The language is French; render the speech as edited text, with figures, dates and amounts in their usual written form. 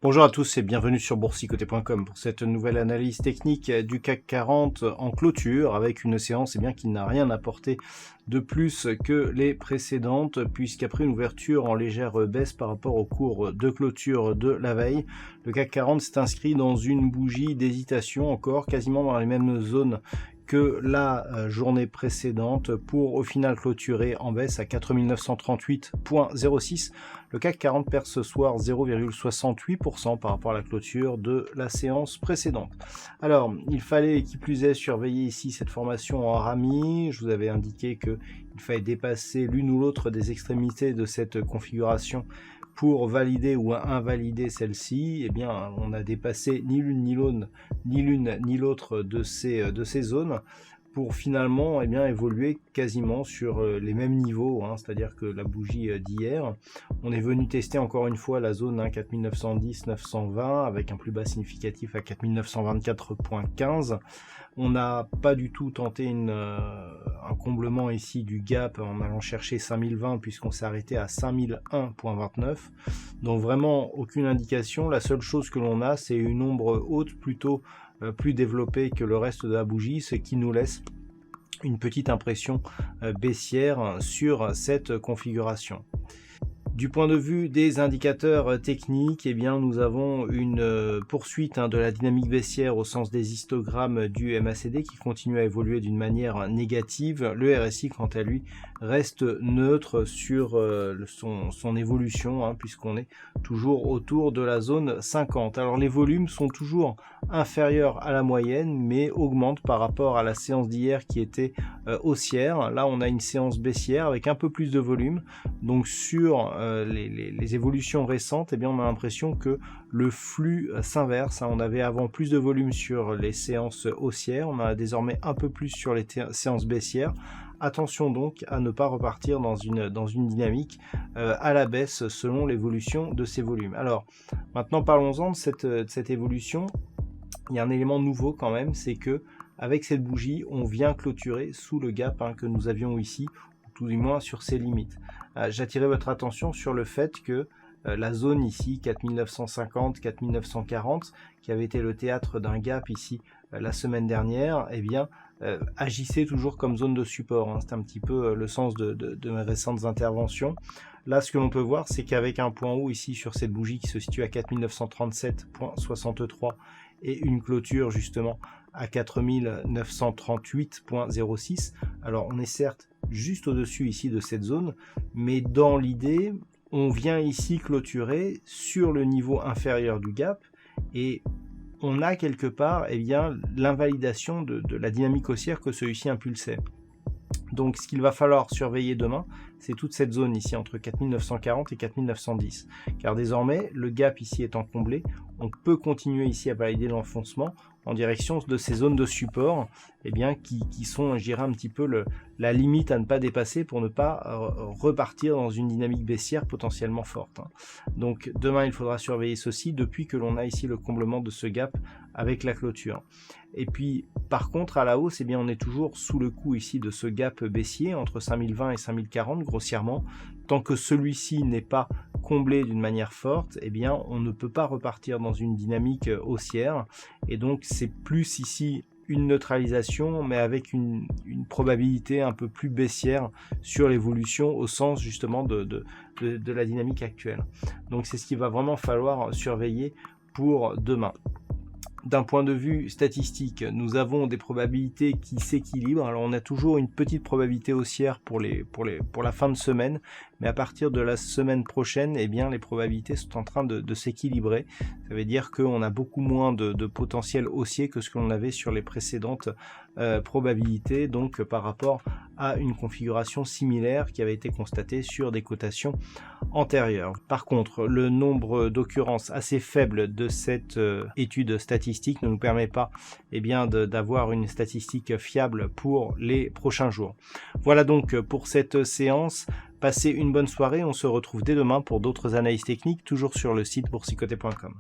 Bonjour à tous et bienvenue sur boursicoté.com pour cette nouvelle analyse technique du CAC 40 en clôture avec une séance qui n'a rien apporté de plus que les précédentes puisqu'après une ouverture en légère baisse par rapport au cours de clôture de la veille, le CAC 40 s'est inscrit dans une bougie d'hésitation encore quasiment dans les mêmes zones que la journée précédente pour au final clôturer en baisse à 4938,06. Le CAC 40 perd ce soir 0,68% par rapport à la clôture de la séance précédente. Alors, il fallait qui plus est surveiller ici cette formation en rami. Je vous avais indiqué qu'il fallait dépasser l'une ou l'autre des extrémités de cette configuration pour valider ou invalider celle-ci. On a dépassé ni l'une ni l'autre de ces zones pour finalement évoluer quasiment sur les mêmes niveaux, c'est-à-dire que la bougie d'hier, on est venu tester encore une fois la zone 4910-920 avec un plus bas significatif à 4924,15. On n'a pas du tout tenté un comblement ici du gap en allant chercher 5020 puisqu'on s'est arrêté à 5001,29. Donc vraiment aucune indication. La seule chose que l'on a, c'est une ombre haute plutôt plus développée que le reste de la bougie, ce qui nous laisse une petite impression baissière sur cette configuration. Du point de vue des indicateurs techniques, nous avons une poursuite de la dynamique baissière au sens des histogrammes du MACD qui continue à évoluer d'une manière négative. Le RSI, quant à lui, reste neutre sur son évolution, puisqu'on est toujours autour de la zone 50. Alors les volumes sont toujours inférieurs à la moyenne, mais augmentent par rapport à la séance d'hier qui était haussière. Là, on a une séance baissière avec un peu plus de volume. Donc sur les évolutions récentes, on a l'impression que le flux s'inverse. On avait avant plus de volume sur les séances haussières, on en a désormais un peu plus sur les séances baissières. Attention donc à ne pas repartir dans une dynamique à la baisse selon l'évolution de ces volumes. Alors maintenant parlons-en de cette évolution. Il y a un élément nouveau quand même, c'est que avec cette bougie, on vient clôturer sous le gap que nous avions ici, ou tout du moins sur ses limites. J'attirais votre attention sur le fait que la zone ici, 4950, 4940, qui avait été le théâtre d'un gap ici la semaine dernière, agissait toujours comme zone de support. C'est un petit peu le sens de mes récentes interventions. Là, ce que l'on peut voir, c'est qu'avec un point haut ici sur cette bougie qui se situe à 4937,63 et une clôture justement à 4938,06. Alors on est certes juste au-dessus ici de cette zone, mais dans l'idée, on vient ici clôturer sur le niveau inférieur du gap et on a quelque part l'invalidation de la dynamique haussière que celui-ci impulsait. Donc ce qu'il va falloir surveiller demain, c'est toute cette zone ici entre 4940 et 4910. Car désormais, le gap ici étant comblé, on peut continuer ici à valider l'enfoncement en direction de ces zones de support qui sont, je dirais, un petit peu la limite à ne pas dépasser pour ne pas repartir dans une dynamique baissière potentiellement forte. Donc demain, il faudra surveiller ceci depuis que l'on a ici le comblement de ce gap avec la clôture. Et puis, par contre, à la hausse, on est toujours sous le coup ici de ce gap baissier entre 5020 et 5040, grossièrement. Tant que celui-ci n'est pas comblé d'une manière forte, on ne peut pas repartir dans une dynamique haussière. Et donc, c'est plus ici une neutralisation, mais avec une probabilité un peu plus baissière sur l'évolution au sens justement de la dynamique actuelle. Donc, c'est ce qu'il va vraiment falloir surveiller pour demain. D'un point de vue statistique, nous avons des probabilités qui s'équilibrent. Alors on a toujours une petite probabilité haussière pour la fin de semaine, mais à partir de la semaine prochaine, eh bien, les probabilités sont en train de s'équilibrer. Ça veut dire qu'on a beaucoup moins de potentiel haussier que ce que l'on avait sur les précédentes probabilités, donc par rapport à une configuration similaire qui avait été constatée sur des cotations antérieures. Par contre, le nombre d'occurrences assez faible de cette étude statistique ne nous permet pas d'avoir une statistique fiable pour les prochains jours. Voilà donc pour cette séance. Passez une bonne soirée, on se retrouve dès demain pour d'autres analyses techniques, toujours sur le site boursicoté.com.